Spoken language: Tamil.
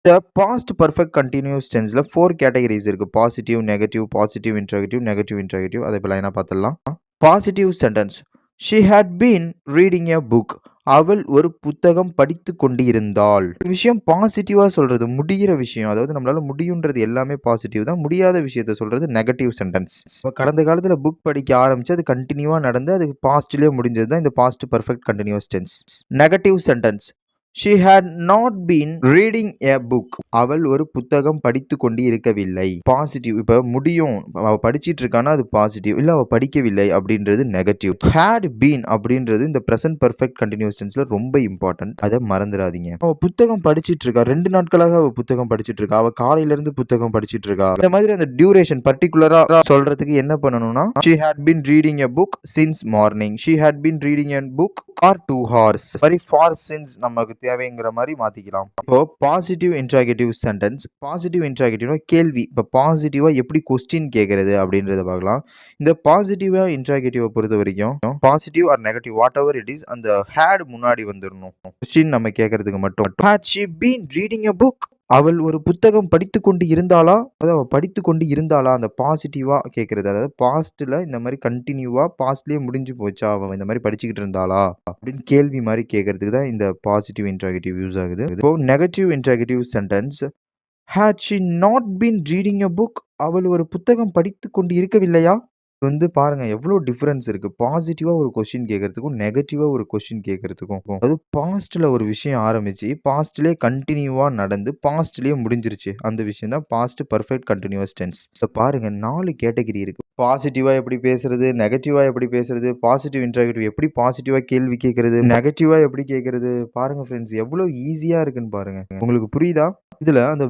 இந்த பாஸ்ட் பெர்ஃபெக்ட் கன்டினியூஸ் டென்ஸ்ல 4 கேட்டகரிஸ் இருக்கு. Positive, negative, positive interrogative, negative interrogative. அத இப்ப லைனா பார்த்துடலாம். Positive sentence. She had been reading a book. அவள் ஒரு புத்தகம் படித்துக் கொண்டிருந்தாள். ஒரு விஷயம் பாசிட்டிவா சொல்றது, முடியிற விஷயம். அதாவது நம்மளால முடியும்ன்றது எல்லாமே பாசிட்டிவ் தான். முடியாத விஷயத்த சொல்றது நெகட்டிவ் சென்டென்ஸ். இப்ப கடந்த காலத்துல புக் படிக்க ஆரம்பிச்சு, அது கன்டினியூவா நடந்து, அது பாஸ்ட்லயே முடிஞ்சது தான் இந்த past perfect continuous tense. Negative sentence. She had not been reading a book. அவள் ஒரு புத்தகம் படித்துக் கொண்டு இருக்கவில்லை. பாசிட்டிவ். இப்ப முடியும், அவ படிச்சிட்டு இருக்கான்னா அது பாசிட்டிவ். இல்ல அவ படிக்கவில்லை அப்படின்றது நெகட்டிவ். ஹேட் பீன் அப்படின்றது இந்த பிரசன்ட் பெர்ஃபெக்ட் கன்டினியூஸ் டென்ஸ்ல ரொம்ப இம்பார்ட்டன்ட். அத மறந்துடாதீங்க. அவ புத்தகம் படிச்சிட்டு இருக்கா. 2 நாட்களாக அவ புத்தகம் படிச்சிட்டு இருக்கா. அவ காலையில இருந்து புத்தகம் படிச்சிட்டு இருக்கா. இந்த மாதிரி அந்த டியூரேஷன் பர்ட்டிகுலரா சொல்றதுக்கு என்ன பண்ணணும்னா, she had been reading a book since morning. She had been reading a book for 2 hours. மாதிரி for since நமக்கு தேவைங்கிற மாதிரி மாத்திக்கலாம். இப்போ பாசிட்டிவ் இன்டராகேட்டிவ் சென்டென்ஸ். பாசிட்டிவ் இன்டராகேட்டிவ்னா கேள்வி. இப்போ பாசிட்டிவா எப்படி கொஸ்டின் கேட்கறது அப்படின்றத பார்க்கலாம். இந்த பாசிட்டிவா இன்டராகேட்டிவ் பொறுத்த வரைக்கும் positive or negative what ever it is, அந்த ஹேட் முன்னாடி வந்துடணும். கொஸ்டின் நம்ம கேட்கறதுக்கு மட்டும். Had she been reading a book? அவள் ஒரு புத்தகம் படித்துக் கொண்டு இருந்தாளா? அதாவது அவ படித்துக் கொண்டு இருந்தாளா? அந்த பாசிட்டிவா கேட்கிறது. அதாவது பாஸ்ட்ல இந்த மாரி கன்டினியூவா பாஸ்ட்லயே முடிஞ்சு போச்சா? அவ இந்த மாரி படிச்சுக்கிட்டு இருந்தாளா? அப்படின்னு கேள்வி மாரி கேட்கறதுக்கு தான் இந்த பாசிட்டிவ் இன்டராகேட்டிவ் யூஸ் ஆகுது. இப்போ negative interrogative sentence. Had she not been reading a book? அவள் ஒரு புத்தகம் படித்துக் கொண்டு இருக்கவில்லையா? பாருங்க எவ்வளோ டிஃபரன்ஸ் இருக்கு. பாசிட்டிவா ஒரு கொஸ்டின் கேட்கறதுக்கும், நெகட்டிவா ஒரு கொஸ்டின் கேட்கறதுக்கும். அதாவது பாஸ்ட்ல ஒரு விஷயம் ஆரம்பிச்சு, பாஸ்ட்லயே கன்டினியூவா நடந்து, பாஸ்ட்லயே முடிஞ்சிருச்சு. அந்த விஷயம் தான் பாஸ்ட் பெர்ஃபெக்ட் கன்டினியூவஸ் டென்ஸ். பாருங்க 4 கேட்டகரி இருக்கு. பாசிட்டிவா எப்படி பேசுறது? நெகட்டிவா எப்படி பேசுறது? பாசிட்டிவ் இன்டராகேட்டிவ் எப்படி பாசிட்டிவா கேள்வி கேட்கறது? நெகட்டிவா எப்படி கேட்கறது? பாருங்க ஃபிரெண்ட்ஸ் எவ்வளோ ஈஸியா இருக்குன்னு பாருங்க. உங்களுக்கு புரியுதா? இதுல அந்த